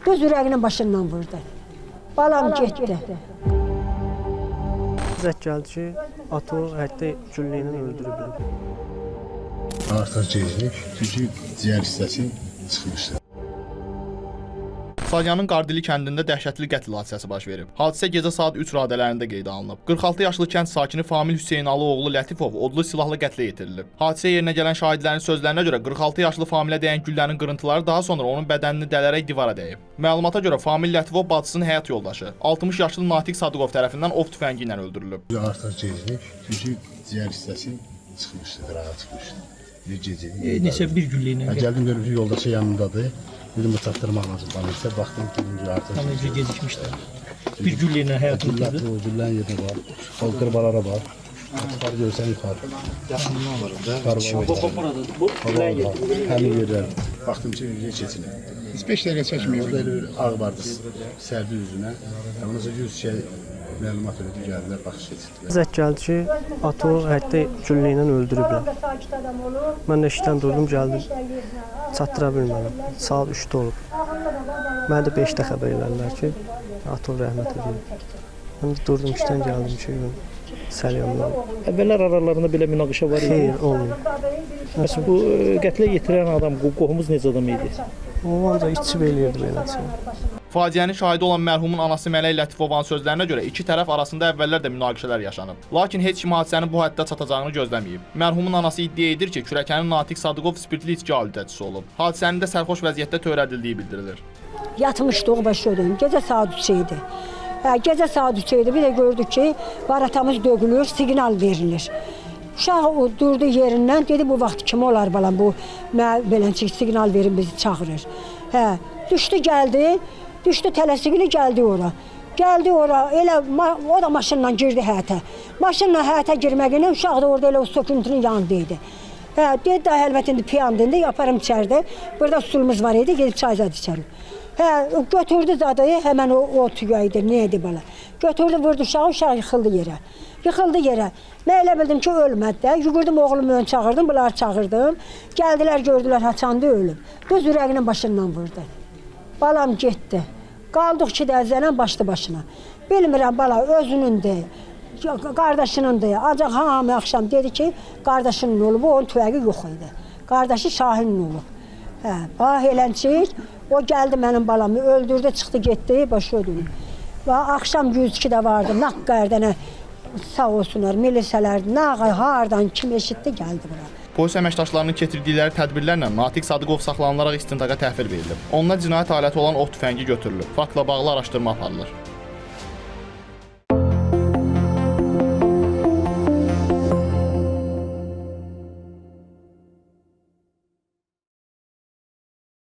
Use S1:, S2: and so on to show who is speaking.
S1: Göz ürəyinin başından vurdu. Balam getdi.
S2: Zək gəldi ki, atı həyətdə güllə ilə öldürüblər.
S3: Artıq gecikdik, çünki ciyər hissəsi çıxmışdı.
S4: Salyanın Qardili kəndində dəhşətli qətl hadisəsi baş verib. Hadisə gecə saat 3 radələrində qeydə alınıb. 46 yaşlı kənd sakini Famil Hüseynalı oğlu Lətifov odlu silahlı qətlə yetirilib. Hadisə yerinə gələn şahidlərin sözlərinə görə 46 yaşlı Familə dəyən güllənin qırıntıları daha sonra onun bədənini dələrək divara dəyib. Məlumata görə Famil Lətifov bacısının həyat yoldaşı 60 yaşlı Natiq Sadıqov tərəfindən ov tüfəngi ilə öldürülüb.
S3: Artıq gecikdik, çünki ciyər hissəsi çıxmışdı, qırağa çıxmışdı. Bir gecə.
S5: Neçə bir güllə ilə?
S3: Gəldim görüm ki, yoldaşı yanındadır. Dedim, bu çatdırmaq lazım bana isə. Baxdım ki, artıq
S5: Necə gecikmişlər? Bir güllə ilə həyatını itirdi.
S3: o güllənin yerinə var. Sol qırbalara var. Yuxarı görsən yuxarı. Yaxından var da.
S5: Bu gülləyə getdi.
S3: Həmin yerlər. Baxdım ki, keçilir. Biz 5 dəqiqə çəkmiyor. Orada elə bir ağ vardı. Sərdi üzünə. Ondan sonra 100 şey məlumat ödü gəldilər, baxış keçirdilər.
S2: Zək gəldi ki, atı həyətdə güllə ilə öldürüblər. Mən də işdən durdum, gəldim. Çatdıra bilmədim. Saat 3-də olub. Mənə də 5-də xəbər elədilər ki, atı rəhmət edilib. Mən də durdum, işdən gəldim ki, Səlyamdan.
S5: Əvvəllər aralarında belə münaqişə var idi.
S2: Xeyr, olmuyor.
S5: Bəs bu qətlə yetirən adam, qohumuz necə adam idi?
S2: O ancaq içib eləyirdi beləçə.
S4: Faciənin şahidi olan mərhumun anası Mələk Lətifovanın sözlərinə görə iki tərəf arasında əvvəllər də münaqişələr yaşanıb. Lakin heç kim hadisənin bu həddə çatacağını gözləməyib. Mərhumun anası iddia edir ki, kürəkənin Natiq Sadıqov spirtli içki alüdəçisi olub. Hadisənin də sərxoş vəziyyətdə törədildiyi bildirilir.
S1: Yatmışdı o başı ödüm. Gecə saat 3 idi. Gecə saat 3 idi. Bir də gördük ki, baratamız dögülür, siqnal verilir. Uşaq durdu yerindən, dedi bu vaxt kim olar balam, bu beləncə siqnal verin bizi çağırır. Düşdü gəldi. Düşdü tələsiqli gəldi ora. Gəldi ora, elə o da maşınla girdi həyətə. Maşınla həyətə girməyinə uşaq da orada elə o söküntünün yanındaydı. Dedi də əlbəttə indi piyandı, yaparım içəridə. Burada sulumuz var idi, gedib çay zad içərim. Götürdü zadayı, həmən o tügəydi, nə idi belə. Götürdü, vurdu uşağı, uşaq yıxıldı yerə. Yıxıldı yerə. Mən elə bildim ki, ölmədi də. Yugurdum oğlumu ön çağırdım, bunları çağırdım. Gəldilər, gördülər, haçandı ölüm. Düz ürəyinin başından vurdu. Balam getdi. Qaldıq ki, dəzələn başlı başına. Bilmirəm, bala özünündür, qardaşınındır. Ancaq hamı axşam dedi ki, qardaşının olub, onun tüvəqi yox idi. Qardaşı Şahinin olub. Bax, eləncik, o gəldi mənim balamı, öldürdü, çıxdı, getdi, başı ödülür. Axşam 102-də vardı, Naqqərdənə sağ olsunlar, milisələr, nə hardan, kim eşitdi, gəldi bura.
S4: Polis əməkdaşlarının keçirdikləri tədbirlərlə Natiq Sadıqov saxlanılaraq istintaqa təhvil verilib. Onunla cinayət aləti olan ov tüfəngi götürülüb. Faktla bağlı araşdırma aparılır.